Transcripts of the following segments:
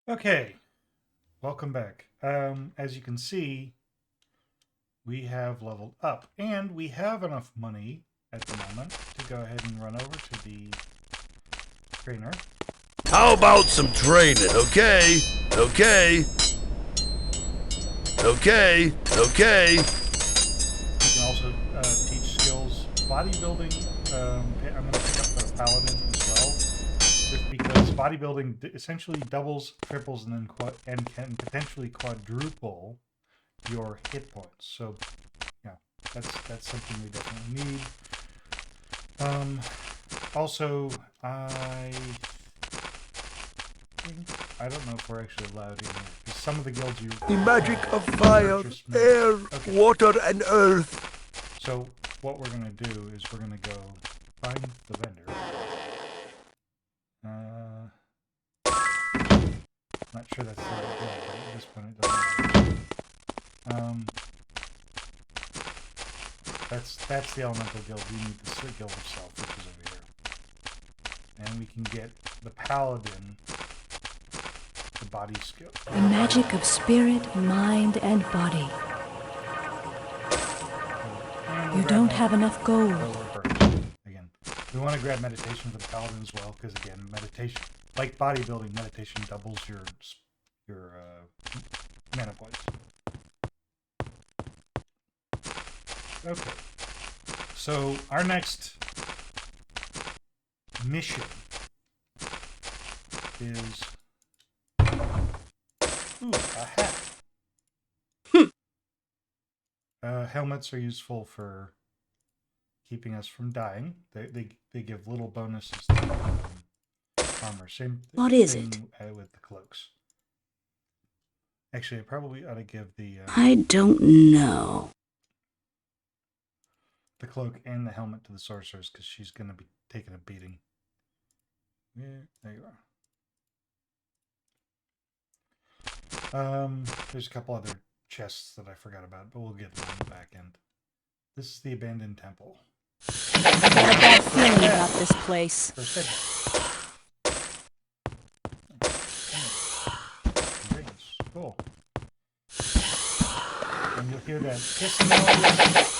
Okay, welcome back. As you can see, we have leveled up, and we have enough money at the moment to go ahead and run over to the trainer. How about some training, okay? Okay. Okay. Okay. You can also teach skills. Bodybuilding, I'm going to pick up the paladin as well, just because bodybuilding essentially doubles, triples, and then and can potentially quadruple your hit points. So, yeah, that's something we definitely need. Also, I don't know if we're actually allowed in here, because some of the guilds you The magic of fire, air, okay. water, and earth. So what we're gonna do is we're gonna go find the vendor. Not sure that's the right guild, but at this point it doesn't matter. That's the elemental guild. We need the guild itself, which is over here, and we can get the paladin. The body skill. The magic of spirit, mind, and body. You don't have enough gold. Again, we want to grab meditation for the paladin as well, because again, meditation, like bodybuilding, meditation doubles your mana points. Okay, so our next mission is a hat. Helmets are useful for keeping us from dying. They give little bonuses to armor. Same what is thing with the cloaks. Actually, I probably ought to give the I don't know. The cloak and the helmet to the sorceress, because she's going to be taking a beating. Yeah, there you are. There's a couple other chests that I forgot about, but we'll get them on the back end. This is the abandoned temple. I got a bad feeling about this place. Cool. And you'll hear that hissing noise.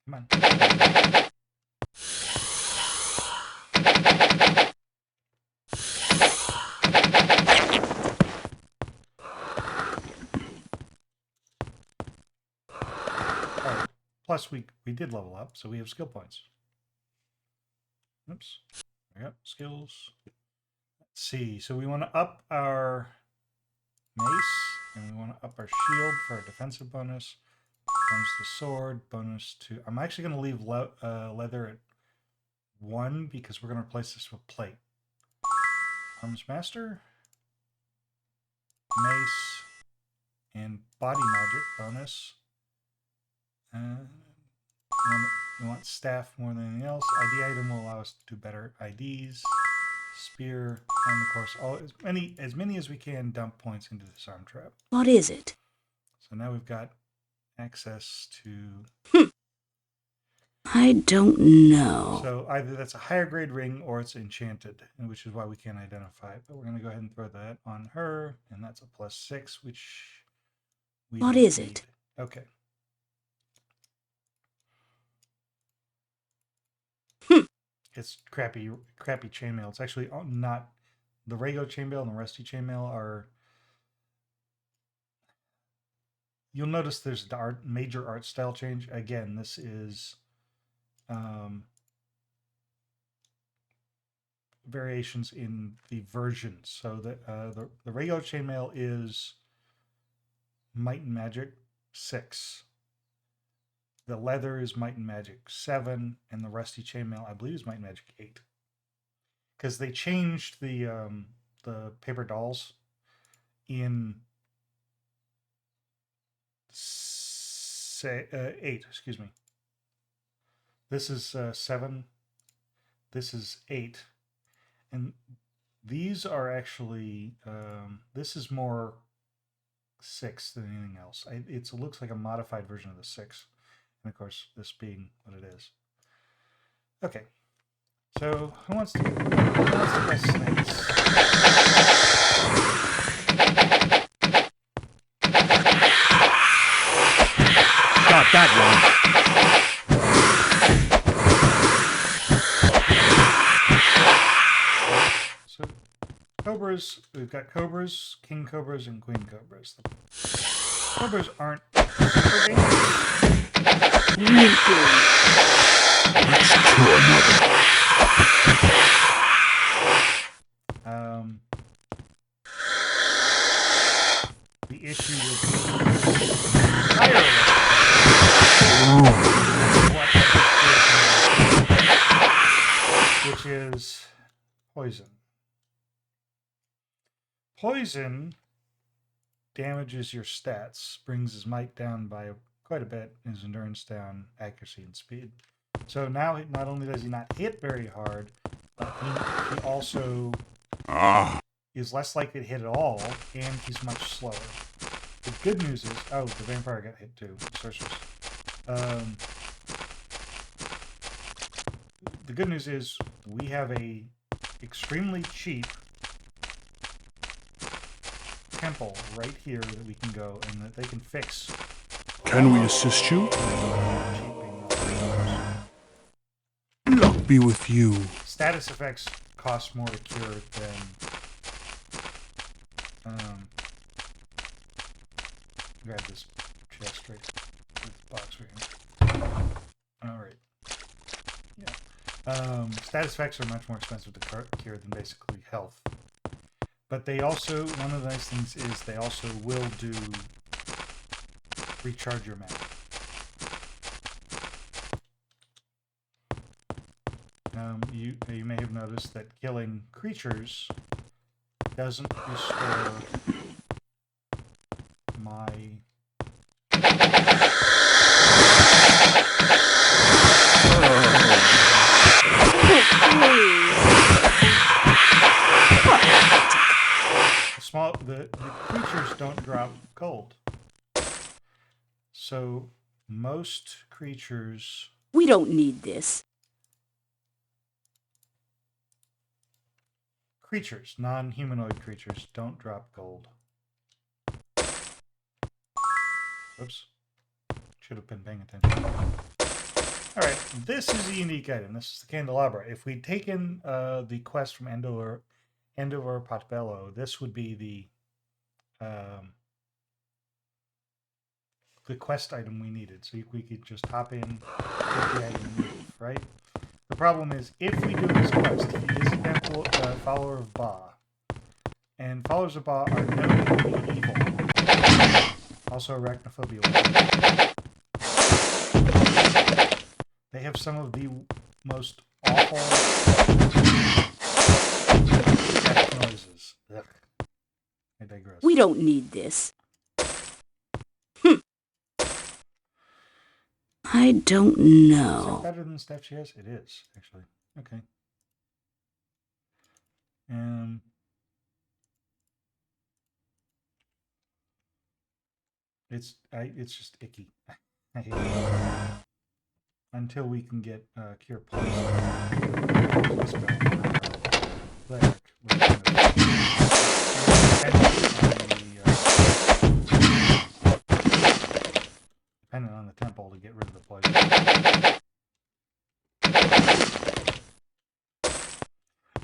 Come on. Alright. Plus, we did level up, so we have skill points. Oops. There we go. Skills. Let's see. So we want to up our mace, and we want to up our shield for a defensive bonus. Bonus to sword, bonus to... I'm actually going to leave leather at 1 because we're going to replace this with plate. Arms Master, mace, and body magic bonus. We want staff more than anything else. ID item will allow us to do better IDs. Spear, and of course, as many as we can dump points into this arm trap. What is it? So now we've got access to... I don't know. So either that's a higher grade ring or it's enchanted, which is why we can't identify it. But we're going to go ahead and throw that on her, and that's a +6, which we What is need. it? Okay. It's crappy chainmail. It's actually not the regular chainmail and the rusty chainmail are. You'll notice there's the major art style change. Again, this is variations in the versions. So the regular chainmail is Might and Magic 6. The leather is Might and Magic 7, and the rusty chainmail, I believe, is Might and Magic 8. Because they changed the paper dolls in 8. Excuse me. This is 7. This is 8, and these are actually. This is more 6 than anything else. It looks like a modified version of the 6. And of course, this being what it is. Okay. So, who wants to guess snakes? Got that So, cobras, we've got cobras, king cobras, and queen cobras. The cobras aren't super dangerous. Let's kill another. The issue with higher which is poison. Poison damages your stats, brings his might down by quite a bit, his endurance down, accuracy, and speed. So now, not only does he not hit very hard, but he also is less likely to hit at all, and he's much slower. The good news is, oh, the vampire got hit too, sorceress. The good news is we have a extremely cheap temple right here that we can go and that they can fix. Can we assist you? Luck be with you. Status effects cost more to cure than grab this chest right with the box right here. Alright. Yeah. Status effects are much more expensive to cure than basically health. But they also, one of the nice things is they also will do recharge your mana. You may have noticed that killing creatures doesn't restore my the creatures don't drop gold. So most creatures, We don't need this. non-humanoid creatures don't drop gold. Oops. Should have been paying attention. Alright, this is a unique item. This is the candelabra. If we'd taken the quest from Endor Potbello, this would be the quest item we needed. So we could just hop in, get the item, and move, right? The problem is, if we do this quest, he is a temple, follower of Ba. And followers of Ba are known to be evil. Also Arachnophobia. They have some of the most awful death noises. Ugh. I digress. We don't need this. I don't Is know. it better than the stuff she has? It is, actually. Okay. It's just icky. I hate it. Until we can get Cure Plus. Dependent on the temple to get rid of the poison.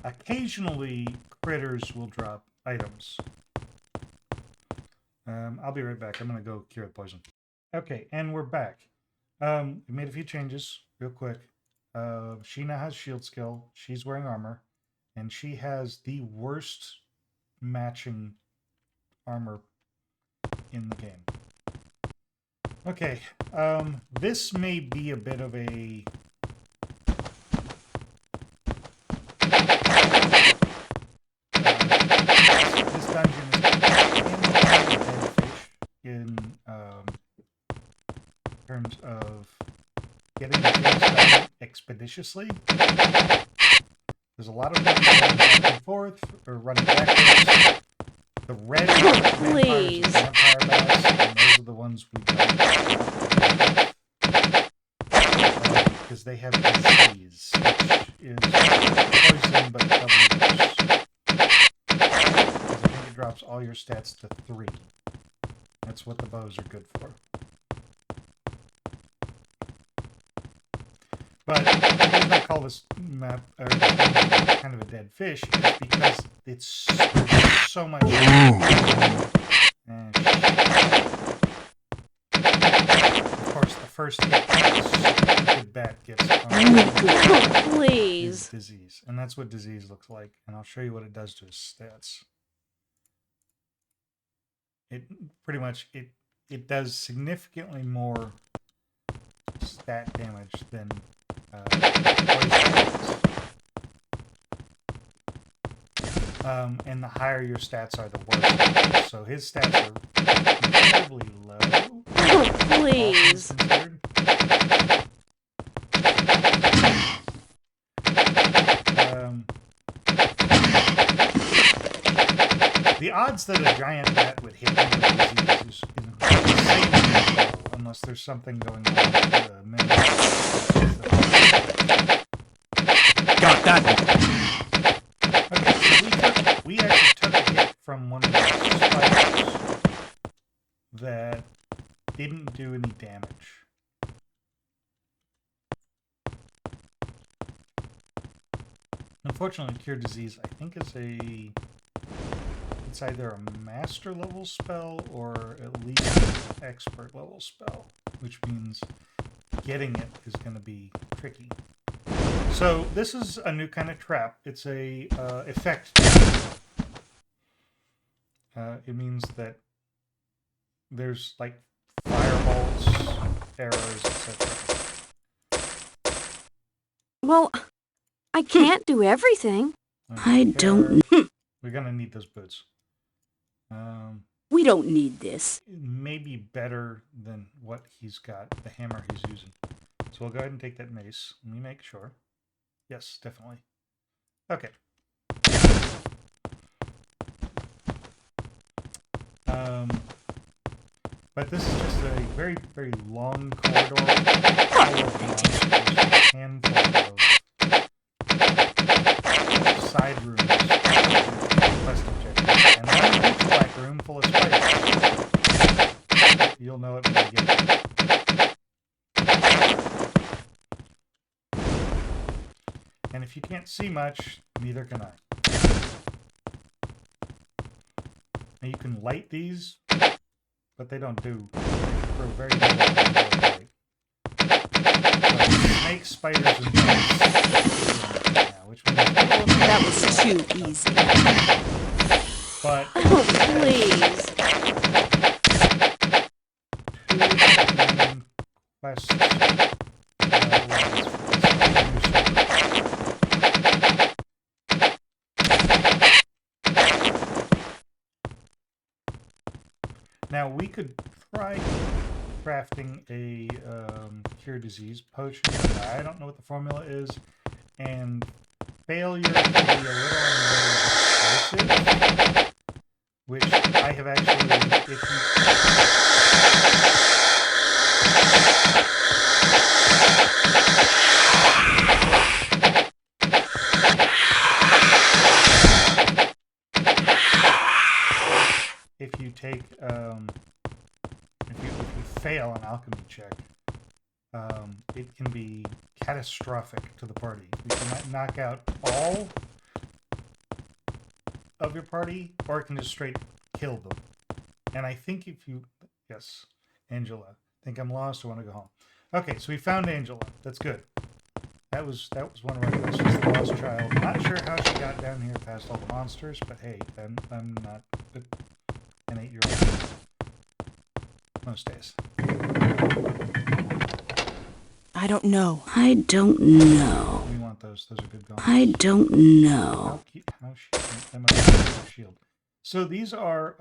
Occasionally, critters will drop items. I'll be right back. I'm going to go cure the poison. Okay, and we're back. We made a few changes real quick. She now has shield skill. She's wearing armor. And she has the worst matching armor in the game. Okay, this may be a bit of a... this dungeon is in terms of getting the things done expeditiously. There's a lot of running back and forth, or running backwards. The red vampires Please. are vampire bats, and those are the ones we don't. they have disease, which is poison but doubly worse. I think it drops all your stats to 3. That's what the bows are good for. But the reason I call this map or kind of a dead fish is because it's so much. Of course, the first hit the bat gets on Please. disease, and that's what disease looks like. And I'll show you what it does to his stats. It pretty much it does significantly more stat damage than and the higher your stats are, the worse. So his stats are incredibly low. Please. The odds that a giant bat would hit him with disease is insanely low, unless there's something going on with the minute. Got that one. Okay, so we actually took a hit from one of the spiders that didn't do any damage. Unfortunately, Cure Disease, I think, is it's either a master level spell or at least an expert level spell, which means getting it is going to be tricky. So this is a new kind of trap. It's a effect trap. It means that there's like fireballs, arrows, etc. Well, I can't do everything. I don't. We're gonna need those boots. We don't need this. Maybe better than what he's got, the hammer he's using. So we'll go ahead and take that mace. Let me make sure. Yes, definitely. Okay. But this is just a very, very long corridor full of monsters, a handful of side rooms with quest objectives, and one pitch black room full of spiders. You'll know it when you get it. And if you can't see much, neither can I. Now you can light these, but they don't do for a very little light. So snakes, spiders, and bugs. Now, which one That was too easy. But Please. quests. Now we could try crafting a cure disease potion. I don't know what the formula is, and failure can be a little explosive, which I have actually. If you take if you fail an alchemy check, it can be catastrophic to the party. You can knock out all of your party, or it can just straight kill them. And I think if you yes, Angela. Think I'm lost. I want to go home. Okay, so we found Angela. That's good. That was one of our questions. The lost child. Not sure how she got down here past all the monsters, but hey, I'm not an 8-year-old most days. I don't know. I don't know. We want those. Those are good guns. I don't know. How that must be a shield. So these are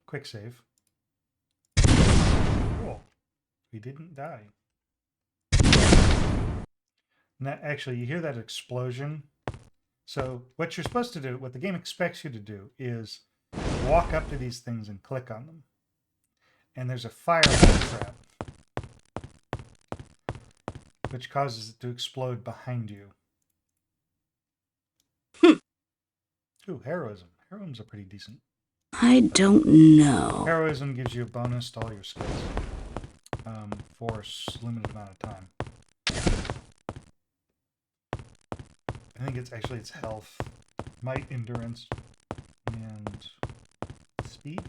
quick save. Cool. We didn't die. Now, actually, you hear that explosion. So what you're supposed to do, what the game expects you to do, is walk up to these things and click on them. and there's a fireball trap, which causes it to explode behind you. Ooh, heroism. Heroism's a pretty decent. I don't know. Heroism gives you a bonus to all your skills for a limited amount of time. I think it's actually its health, might, endurance, and speed.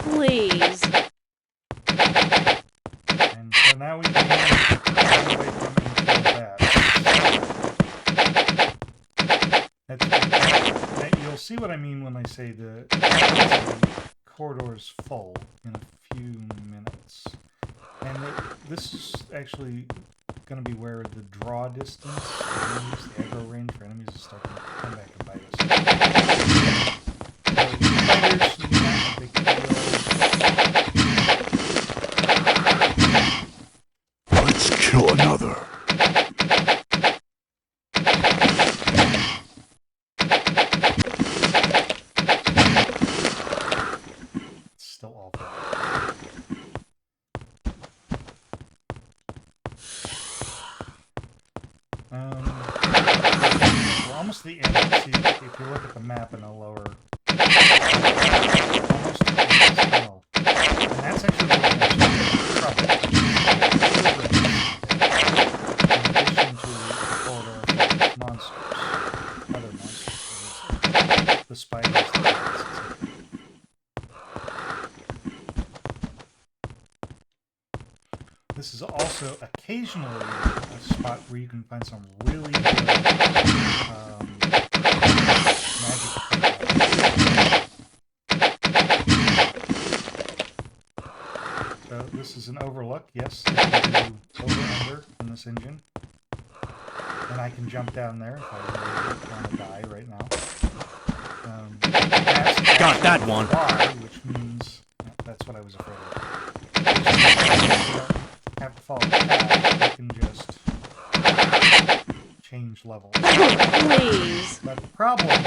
Please. And so now we can run away from it and kill that. You'll see what I mean when I say the corridor is full in a few minutes. And this is actually going to be where the draw distance, the aggro range for enemies is starting to come back and bite us. Spiders, not a big deal. Let's kill another. It's still awful. We're almost to the end. See, if you look at the map in the lower, almost to the end of this tunnel. And that's actually where we're going to trouble. In addition to the corridor of monsters, other monsters, the spiders, the rats, etc. This is also occasionally a spot where you can find some really good magic effects. So this is an overlook. Yes, I can do over-under in this engine. And I can jump down there if I really want to die right now. Got that one. Which means that's what I was afraid of. Which means you don't have to follow the path. You can just change levels. Please. But the problem is that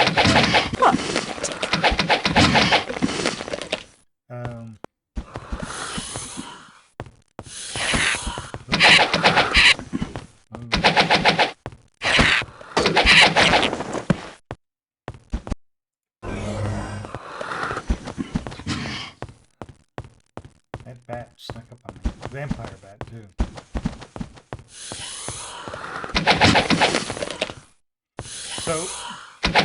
that bat snuck up on me. Vampire bat, too. So, here we go.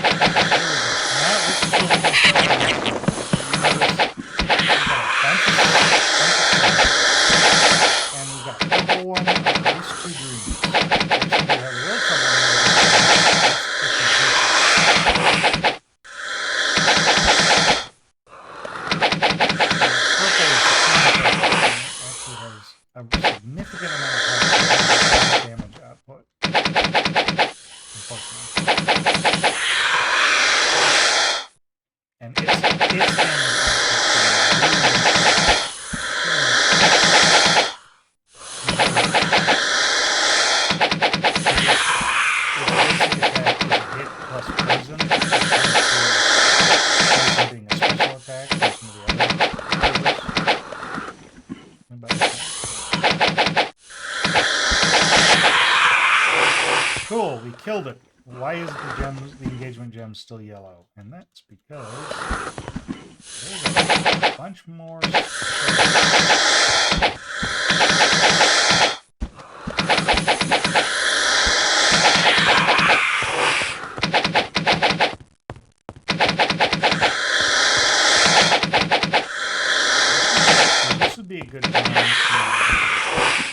Now this is where we can start. And we've got a purple one and at least 2 greens. Actually, we have a real trouble with a significant amount of damage output. Unfortunately. And its damage output is hit plus poison, poison being a special attack from some of the other Cool, we killed it. Why is the engagement gem still yellow? And that's because there's a bunch more. This would be a good time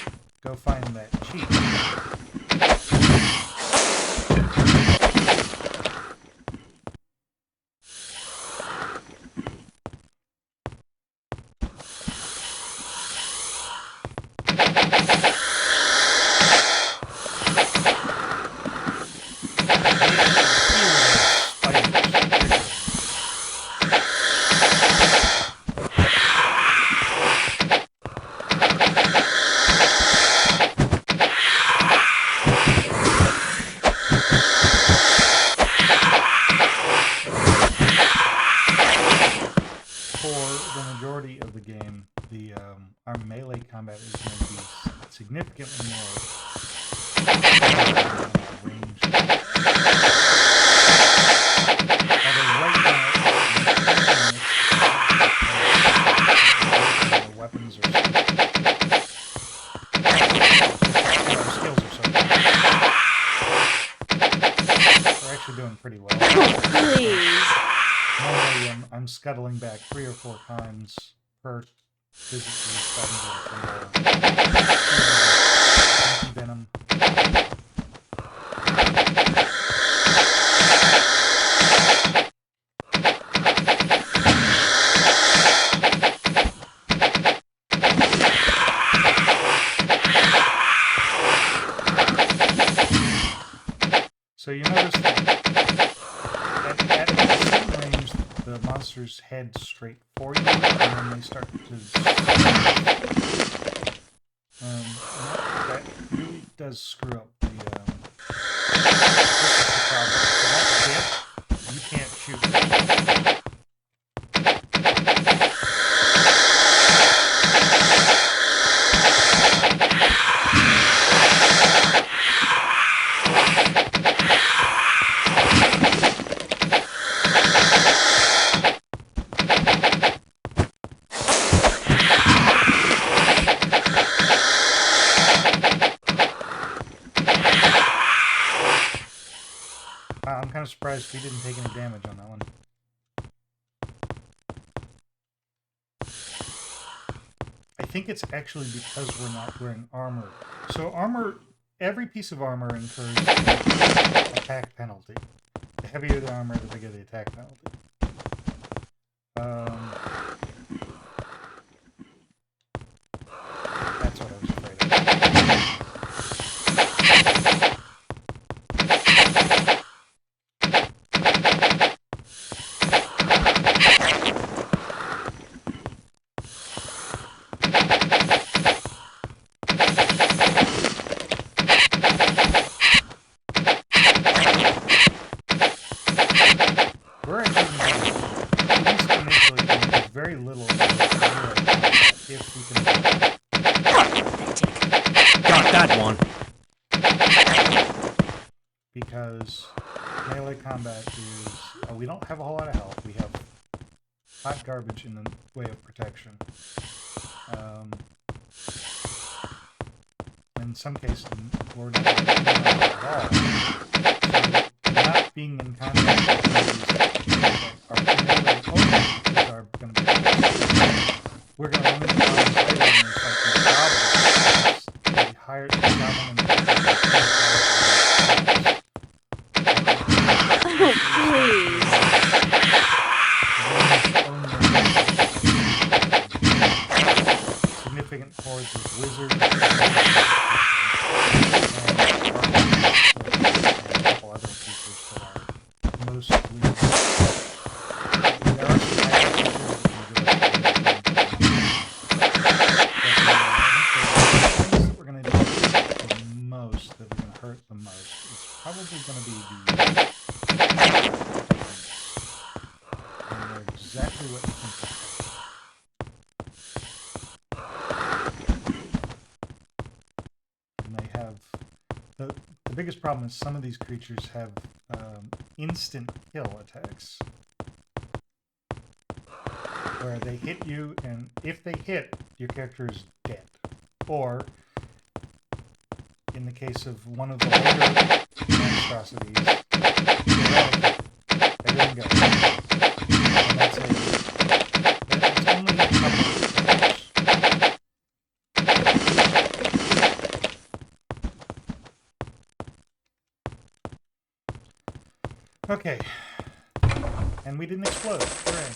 to go find that cheat. our melee combat is going to be significantly more range. Although right now, the weapons are our skills are so good. We're actually doing pretty well. Please. Normally, I'm scuttling back 3 or 4 times per visit to these venom. So you notice that at a certain range, the monsters head straight for you, and then they start to... that really does screw up the... this is the problem. So that dip, you can't shoot. I'm kind of surprised we didn't take any damage on that one. I think it's actually because we're not wearing armor. So armor, every piece of armor incurs an attack penalty. The heavier the armor, the bigger the attack penalty. That's what I was afraid of. We're actually going to, at least initially, there's very little if we can. Got that one. Because melee combat is... we don't have a whole lot of health. We have hot garbage in the way of protection. In some cases, we're not at all. So not being in combat our melee opponents are going to be... We're going to run into problems later when we're fighting the goblins. The higher the goblin and the Please. significant hordes of wizards and a couple other creatures that are mostly... There are some higher creatures that can give us the things that we're going to do the most, that are going to hurt the most, is probably going to be the and they're exactly what you think they are. And they have... The biggest problem is some of these creatures have instant kill attacks. Where they hit you, and if they hit, your character is dead. Or, in the case of one of the later monstrosities, they didn't go. And that's only a couple of attacks. Okay. And we didn't explode. Hooray.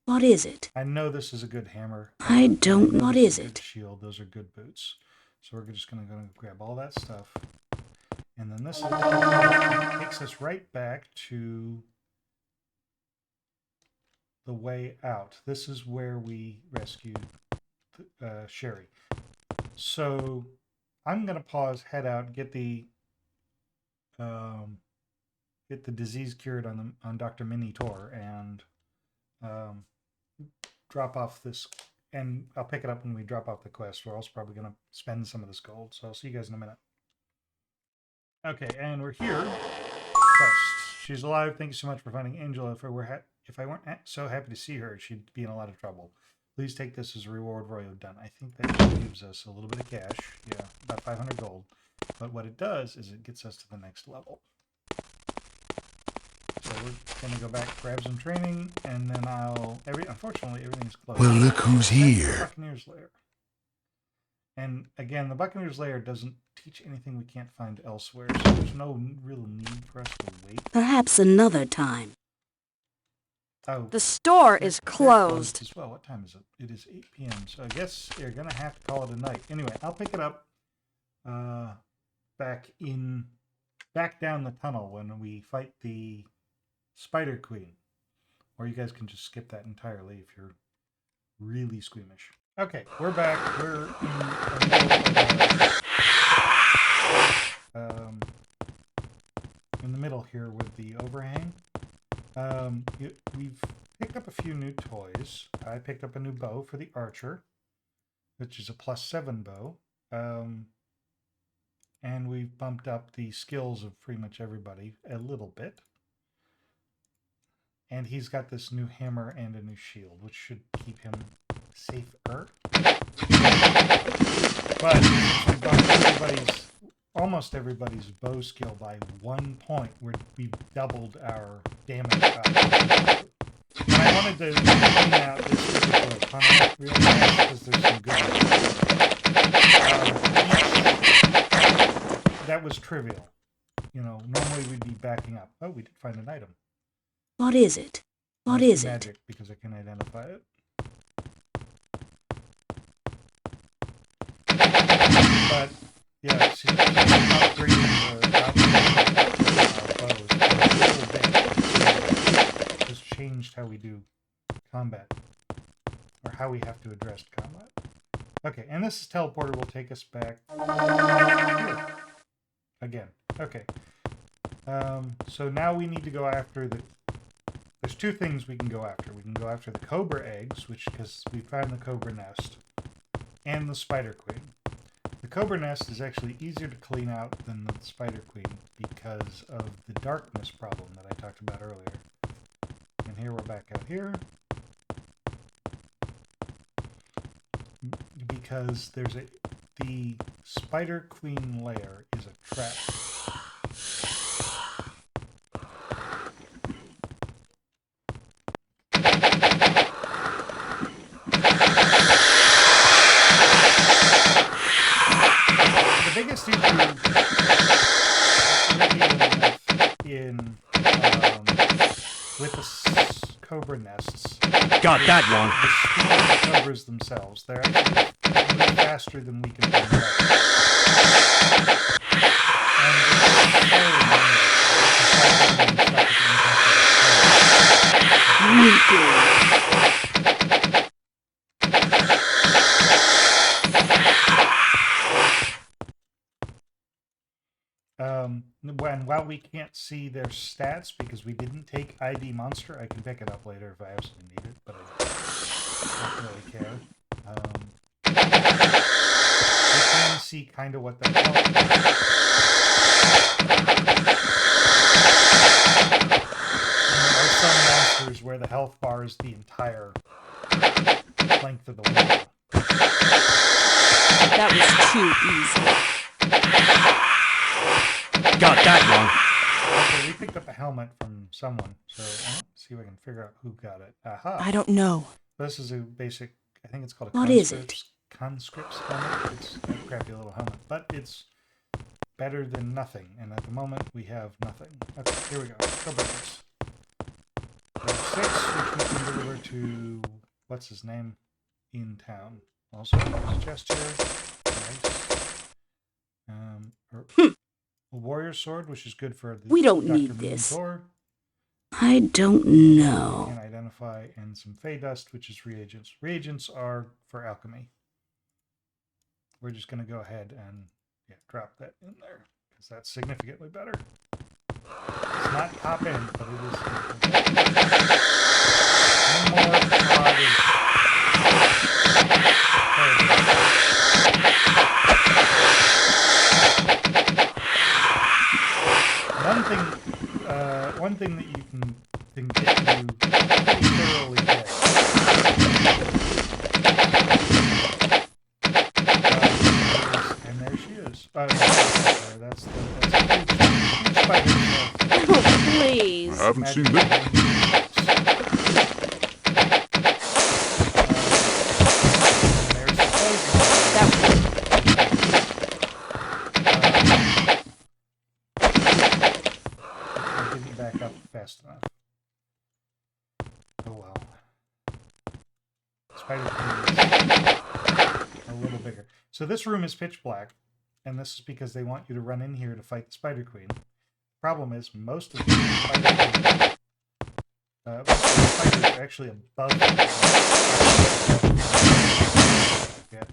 What is it? I know this is a good hammer. I don't. know What this is a good it? shield. Those are good boots. So we're just going to go grab all that stuff. And then this takes us right back to the way out. This is where we rescued Sherry. So I'm going to pause, head out, get the disease cured on Dr. Minitor, and drop off this and I'll pick it up when we drop off the quest. We're also probably going to spend some of this gold, so I'll see you guys in a minute. Okay, and we're here. Quest. She's alive. Thank you so much for finding Angela. If I weren't so happy to see her, she'd be in a lot of trouble. Please take this as a reward, Royo. Done. I think that gives us a little bit of cash. Yeah, about 500 gold. But what it does is it gets us to the next level. So we're going to go back, grab some training, and then unfortunately, everything's closed. Well, look who's here. Buccaneer's Lair. And again, the Buccaneer's Lair doesn't teach anything we can't find elsewhere, so there's no real need for us to wait. Perhaps another time. Oh, The store is they're closed. as well. What time is it? It is 8 p.m., so I guess you're going to have to call it a night. Anyway, I'll pick it up back down the tunnel when we fight the Spider Queen. Or you guys can just skip that entirely if you're really squeamish. Okay, we're back. We're in the middle here with the overhang. We've picked up a few new toys. I picked up a new bow for the archer, which is a +7 bow. And we've bumped up the skills of pretty much everybody a little bit. And he's got this new hammer and a new shield, which should keep him safer. But we bumped almost everybody's bow skill by 1 point, where we've doubled our damage up. And I wanted to clean out this particular tunnel real fast because there's some good that was trivial. You know, normally we'd be backing up. Oh, we did find an item. What is it? What is it? Magic, because I can identify it. But yeah, she's upgrading the bows a little bit. Just changed how we do combat, or how we have to address combat. Okay, and this teleporter will take us back here again. Okay, so now we need to go after the. There's two things we can go after. We can go after the cobra eggs, because we found the cobra nest, and the spider queen. The cobra nest is actually easier to clean out than the spider queen because of the darkness problem that I talked about earlier. And here we're back out here. Because the spider queen lair is a trap. The biggest issue with the cobra nests. Got that one. The speed of the cobras themselves. They're actually move faster than we can bring them up. And and while we can't see their stats because we didn't take ID monster, I can pick it up later if I absolutely need it, but I don't really care. We can see kind of what the health is. And there are some monsters where the health bar is the entire length of the window. That was too easy. Got that one. Okay, we picked up a helmet from someone, so let's see if I can figure out who got it. Aha! I don't know. This is a basic, I think it's called a What is it? conscript's helmet. It's a crappy little helmet, but it's better than nothing. And at the moment, we have nothing. Okay, here we go. Go buttons. Level 6, which we can deliver to, what's his name, in town. Also, there's a chest here. Nice. A warrior sword, which is good for the We don't Dr. need Moon this. Sword. I don't know. Can identify, and some Fey Dust, which is reagents. Reagents are for alchemy. We're just going to go ahead and drop that in there, because that's significantly better. It's not top end, but it is significantly better. One more pod is That's huge spider. Oh, please. I haven't seen this. I didn't back up fast enough. Oh well. Spider Queen is a little bigger. So this room is pitch black, and this is because they want you to run in here to fight the Spider Queen. Problem is, most of the spiders are actually above you. Yeah.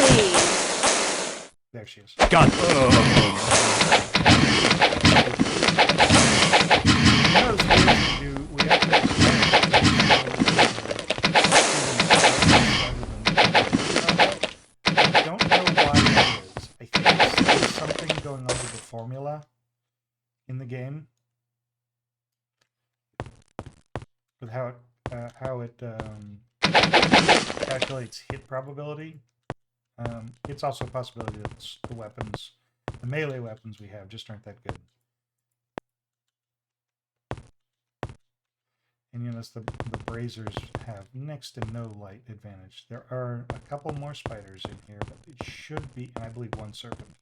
Please. There she is. God. We I don't know why that is. I think there's something going on with the formula in the game with how it calculates hit probability. It's also a possibility that the weapons, the melee weapons we have, just aren't that good. And you notice the brazers have next to no light advantage. There are a couple more spiders in here, but it should be, and I believe one serpent,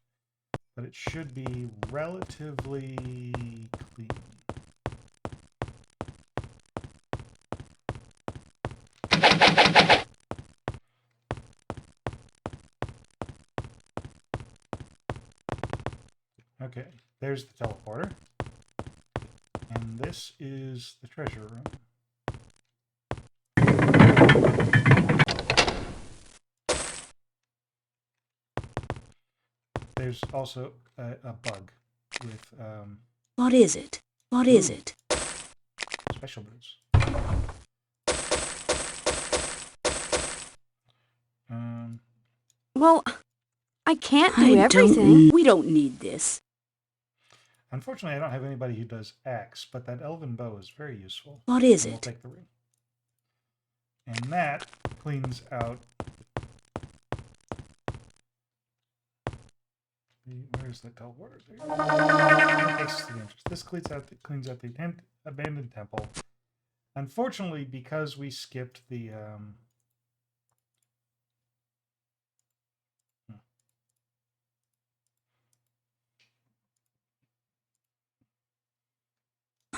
but it should be relatively clean. Okay, there's the teleporter. And this is the treasure room. There's also a bug with What is it? What is it? special boots. Well, I can't do everything. We don't need this. Unfortunately, I don't have anybody who does axe, but that elven bow is very useful. What is And we'll it? take the ring. And that cleans out. Where's the teleporter? This cleans out the abandoned temple. Unfortunately, because we skipped the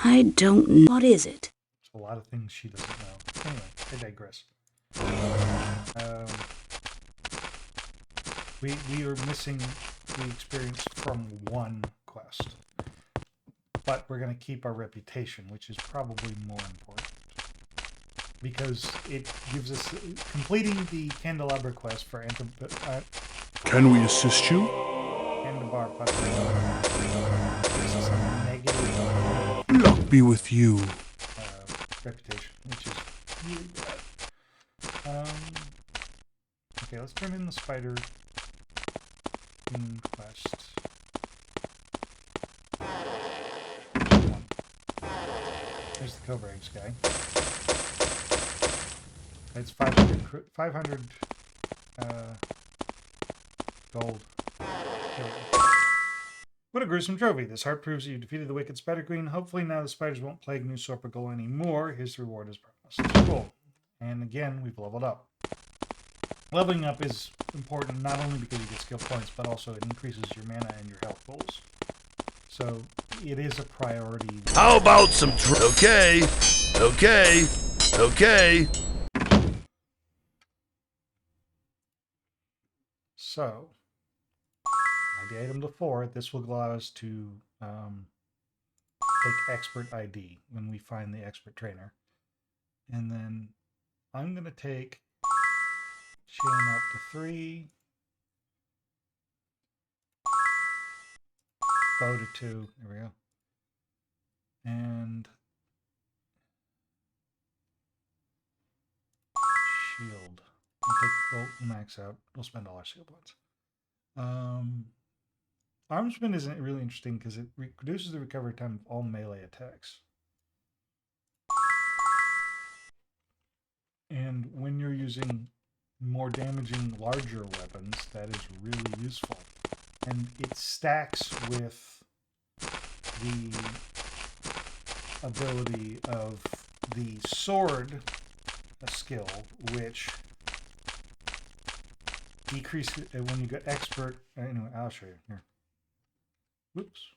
I don't know. What is it? a lot of things she doesn't know. Anyway, I digress. We are missing the experience from one quest. But we're going to keep our reputation, which is probably more important. Because it gives us... completing the Candelabra quest for Can we assist you? Andabar gives us a negative Luck be with you. reputation, which is really bad. Okay, let's turn in the Spider Queen quest. There's the Cobra Eggs guy. It's 500 gold. What a gruesome trophy. This heart proves that you defeated the wicked Spider Queen. Hopefully now the spiders won't plague New Sorpigal anymore. His reward is promised. Cool. And again, we've leveled up. Leveling up is important not only because you get skill points, but also it increases your mana and your health goals. So it is a priority. How about some okay. So, ID item to 4. This will allow us to take expert ID when we find the expert trainer. And then I'm going to take chain up to 3. Bow to 2. There we go. And shield. We'll max out. We'll spend all our skill points. Armsman isn't really interesting because it reduces the recovery time of all melee attacks. And when you're using using more damaging, larger weapons, that is really useful. And it stacks with the ability of the sword skill, which decreases when you get expert. Anyway, I'll show you here. Whoops.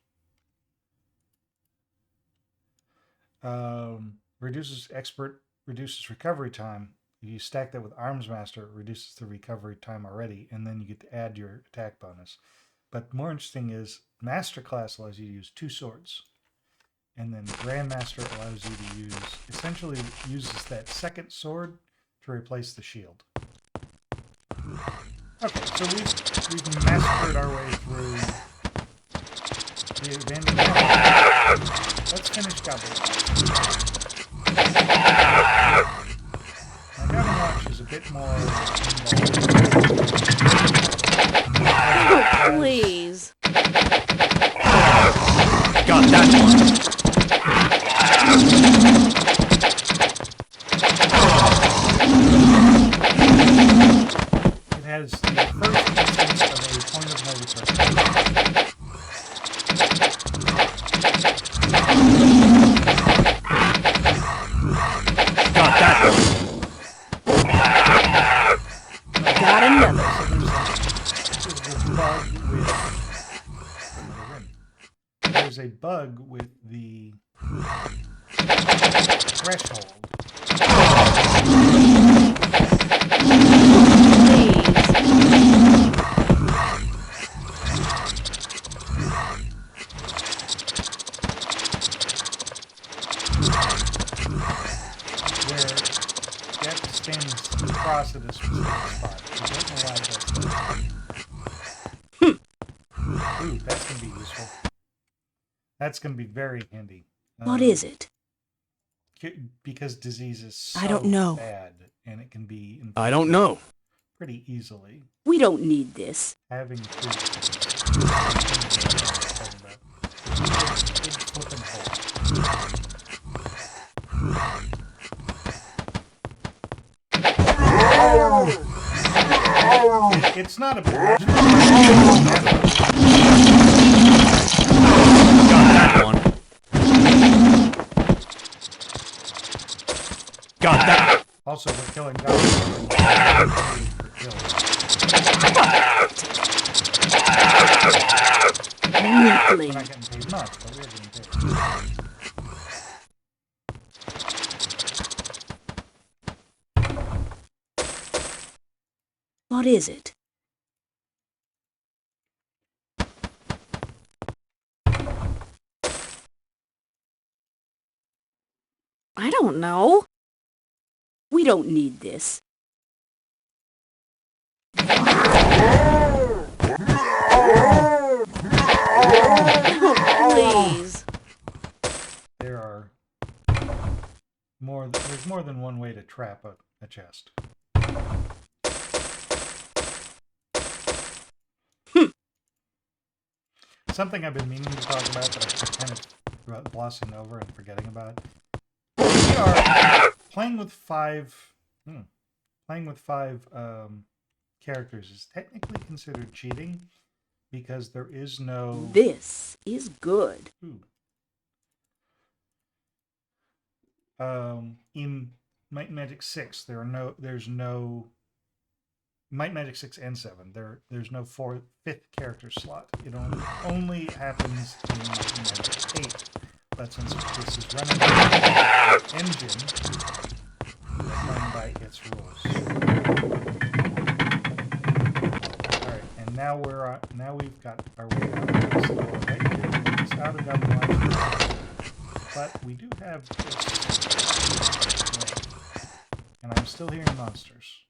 Reduces recovery time. If you stack that with Arms Master, it reduces the recovery time already, and then you get to add your attack bonus. But more interesting is Master Class allows you to use 2 swords. And then Grandmaster allows you to use, essentially uses that second sword to replace the shield. Okay, so we've massacred our way through the abandoned town. Let's finish Goblin Watch. Now, Goblin Watch is a bit more involved. Oh, please. Got that one. It has the first instance of a point of no return. Got that one. Got another. There's a bug with the threshold. Where you have to stand across at a specific spot. I don't know why that's there. Ooh, that's going to be useful. That's going to be very handy. What is it? Because disease is so I don't know. bad, and it can be I don't know. pretty easily. We don't need this. Having it's not a bad. Got that one. Got that. Also, we're killing goblins for kills. We're Neatly. not getting paid much, but we're getting paid. What is it? I don't know. We don't need this. Please. There's more than one way to trap a chest. Something I've been meaning to talk about that I'm kind of glossing over and forgetting about. We are playing with five characters is technically considered cheating because there is no. This is good. Ooh. In Might and Magic 6, there's no Might and Magic 6 and 7. There's no fifth character slot. It only happens in Might and Magic 8. But since this is running by the engine, it's run by its rules. Alright, and now we've got our way out of this door, right? It's out of Goblin Watch. But we do have this way. And I'm still hearing monsters.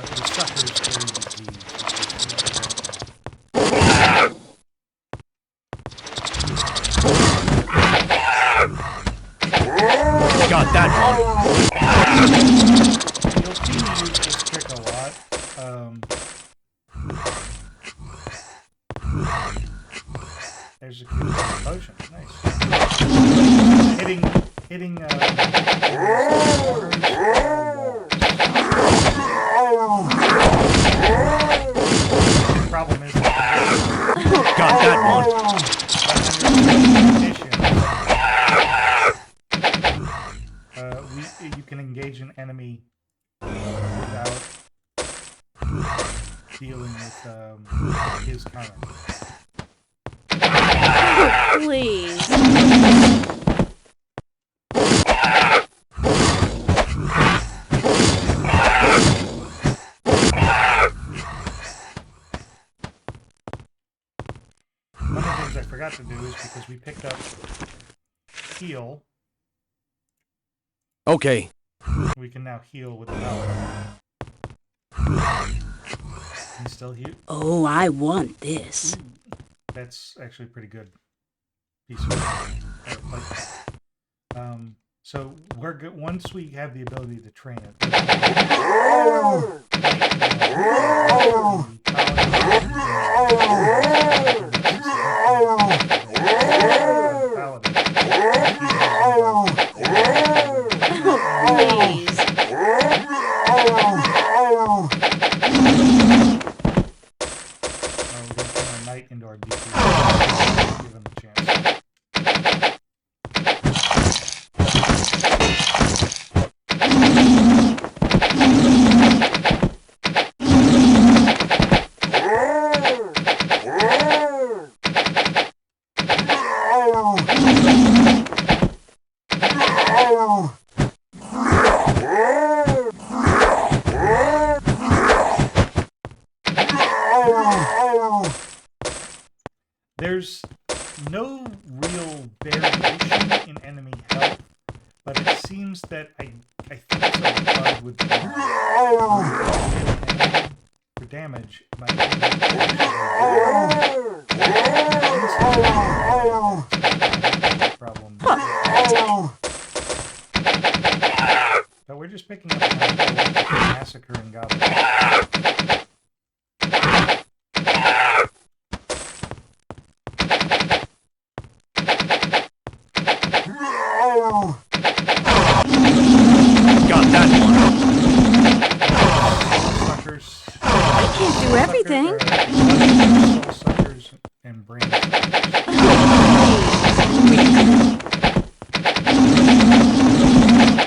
The suckers carry disease. Got that hitting corners or walls. The problem is Got that one. you can engage an enemy without dealing with his counter. Please. One of the things I forgot to do is because we picked up heal, Okay. we can now heal with the power. He's still here. Oh, I want this. That's actually a pretty good piece of so we're good once we have the ability to train it. Please. We're going to turn a knight into our DP. Give him a chance. There's no real variation in enemy health, but it seems that I think it's a bug with for damage. Problem. But we're just picking up massacring goblins. Got that one. Suckers. I can't do everything. Soul suckers and brain suckers.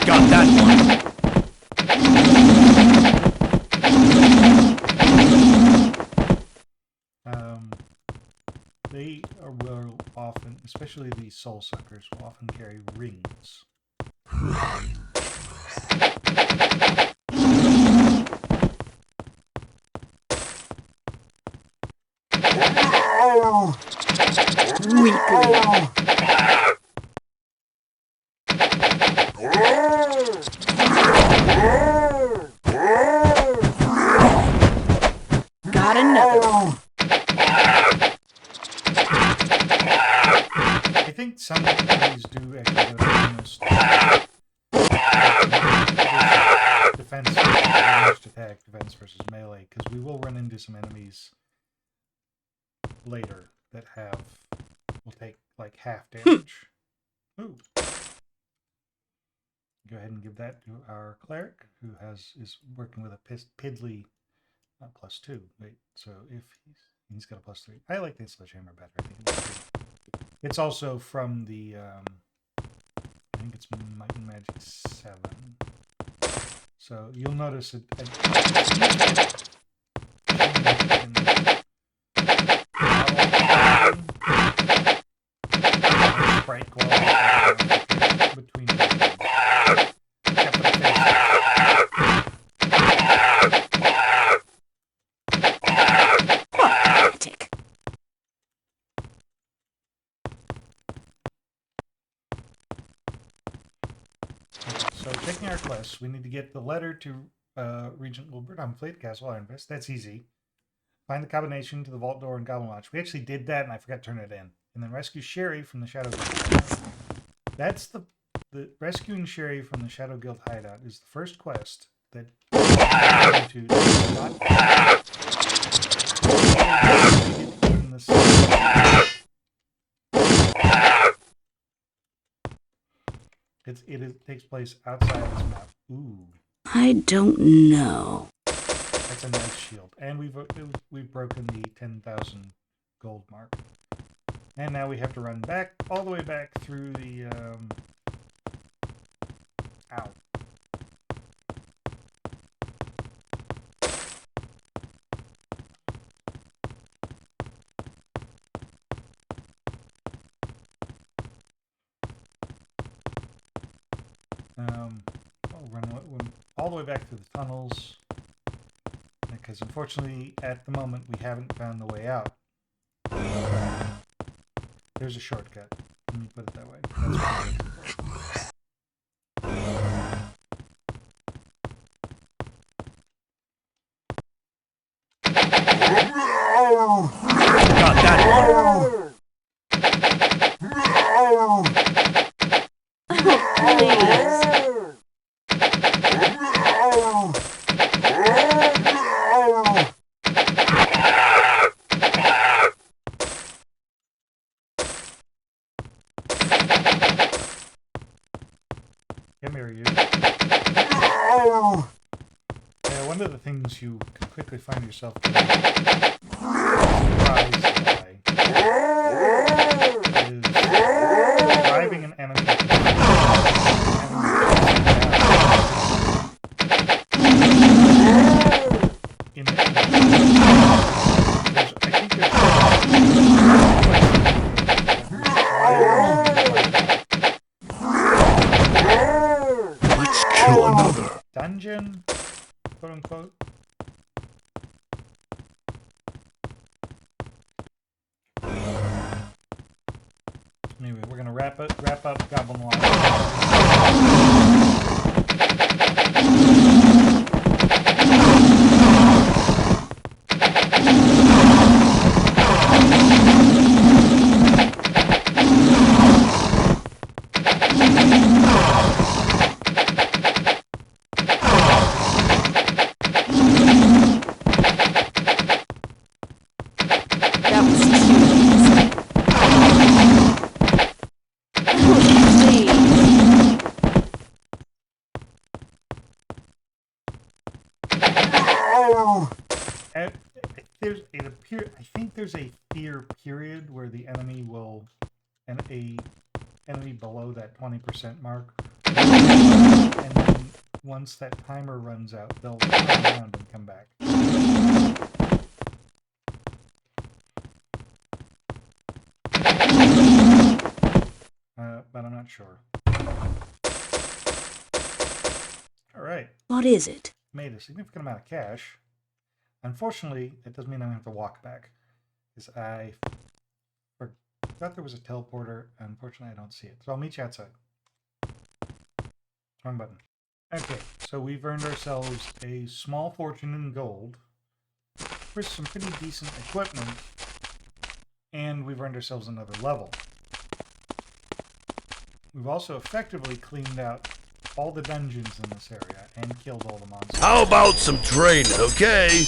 Got that one. They will often, especially the soul suckers, will often carry rings. Got another. I think some enemies do actually go to this defense versus ranged attack, defense versus melee, because we will run into some enemies later that will take like half damage. Ooh. Go ahead and give that to our cleric, who is working with a piddly +2. Wait, so if he's got a +3. I like the sledgehammer better. I think it's also from the I think it's Might and Magic 7. So you'll notice it. Sprite quality between except for the Pathetic. So taking our quests, we need to get the letter to Regent Wilbert on Fleet Castle Ironfist. That's easy. Find the combination to the vault door in Goblin Watch. We actually did that, and I forgot to turn it in. And then rescue Sherry from the Shadow Guild. That's the rescuing Sherry from the Shadow Guild hideout is the first quest that to in the It takes place outside this map. Ooh, I don't know. that's a nice shield. And we've broken the 10,000 gold mark. And now we have to run back all the way back through the ow. I'll run all the way back through the tunnels, because unfortunately at the moment we haven't found the way out. There's a shortcut. Let me put it that way. That's what I'm looking for. Got that one. Please. Come here, you. Yeah, one of the things you can quickly find yourself doing, surprised by, is driving an enemy in the I think Let's kill another. dungeon, quote unquote. Anyway, we're gonna wrap up Goblin Watch. That was too easy. I think there's a fear period where the enemy will, and a enemy below that 20% mark, and then once that timer runs out, they'll turn around and come back. But I'm not sure. All right. What is it? Made a significant amount of cash. Unfortunately, it doesn't mean I have to walk back, because I forgot there was a teleporter. Unfortunately, I don't see it. So I'll meet you outside. Wrong button. Okay, so we've earned ourselves a small fortune in gold for some pretty decent equipment, and we've earned ourselves another level. We've also effectively cleaned out all the dungeons in this area and killed all the monsters. How about some training, okay?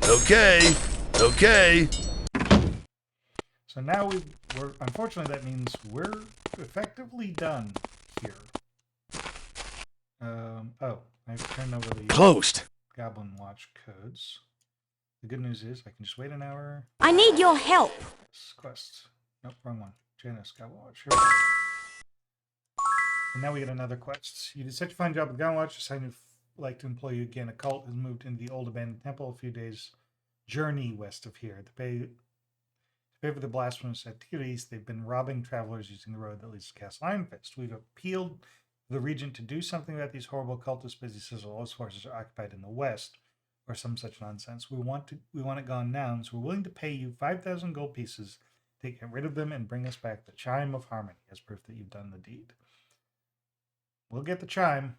Okay. Okay. So now we're unfortunately that means we're effectively done here. Oh, I have to turn over the Closed. Goblin Watch codes. The good news is I can just wait an hour. I need your help. Quest. Nope, wrong one. Janus Goblin Watch. Here we go. And now we get another quest. You did such a fine job with Goblin Watch. Decided to like to employ you again. A cult has moved into the old abandoned temple a few days' journey west of here. To pay for the blasphemous activities, they've been robbing travelers using the road that leads to Castle Ironfist. We've appealed to the regent to do something about these horrible cultists, but he says all his forces are occupied in the west, or some such nonsense. We want it gone now, and so we're willing to pay you 5,000 gold pieces to get rid of them and bring us back the chime of harmony as proof that you've done the deed. We'll get the chime,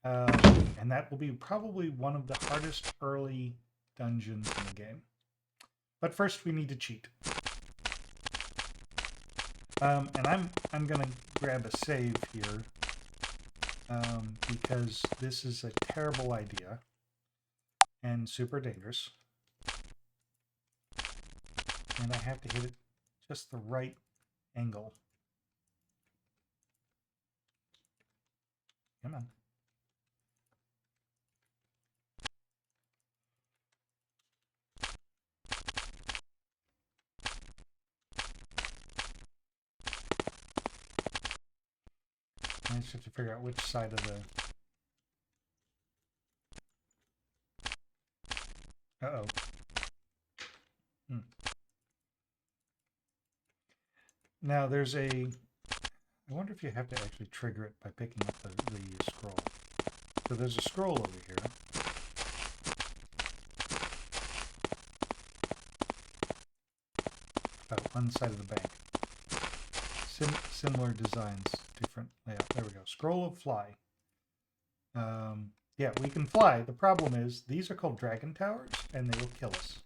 and that will be probably one of the hardest early dungeons in the game. But first, we need to cheat. And I'm gonna grab a save here, because this is a terrible idea and super dangerous, and I have to hit it just the right angle. Come on. I just have to figure out which side of the... Uh-oh. Now there's a... I wonder if you have to actually trigger it by picking up the scroll. So there's a scroll over here. About one side of the bank. Similar designs, different layout. There we go. Scroll of fly. Yeah, we can fly. The problem is these are called dragon towers, and they will kill us.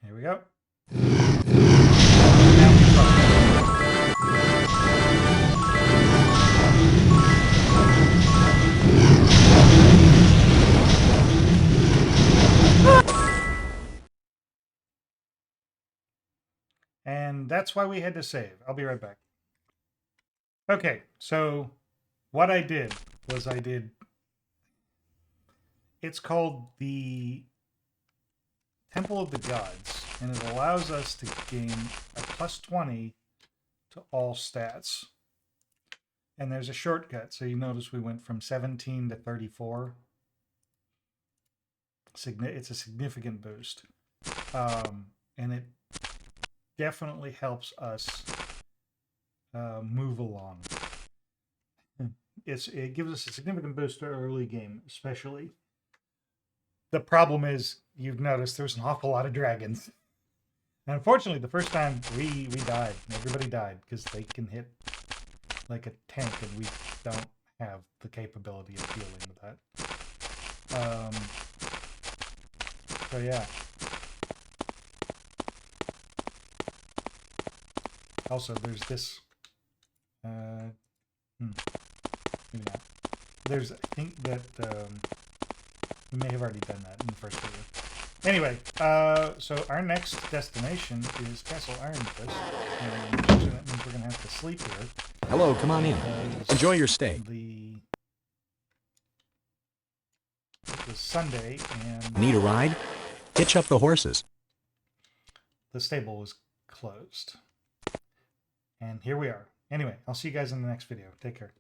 Here we go. Now we fly. And that's why we had to save. I'll be right back. Okay, so what I did was it's called the Temple of the Gods, and it allows us to gain a +20 to all stats. And there's a shortcut, so you notice we went from 17 to 34. It's a significant boost. And it definitely helps us move along. It gives us a significant boost to early game, especially. The problem is, you've noticed there's an awful lot of dragons. And unfortunately, the first time we died. Everybody died because they can hit like a tank, and we don't have the capability of dealing with that. So yeah. Also, there's this. Maybe not. There's, I think that we may have already done that in the first video. Anyway, so our next destination is Castle Iron Fist, and that means we're gonna have to sleep here. Hello, come on in. Enjoy your stay. It was Sunday, and Need a ride? Hitch up the horses. the stable was closed. And here we are. Anyway, I'll see you guys in the next video. Take care.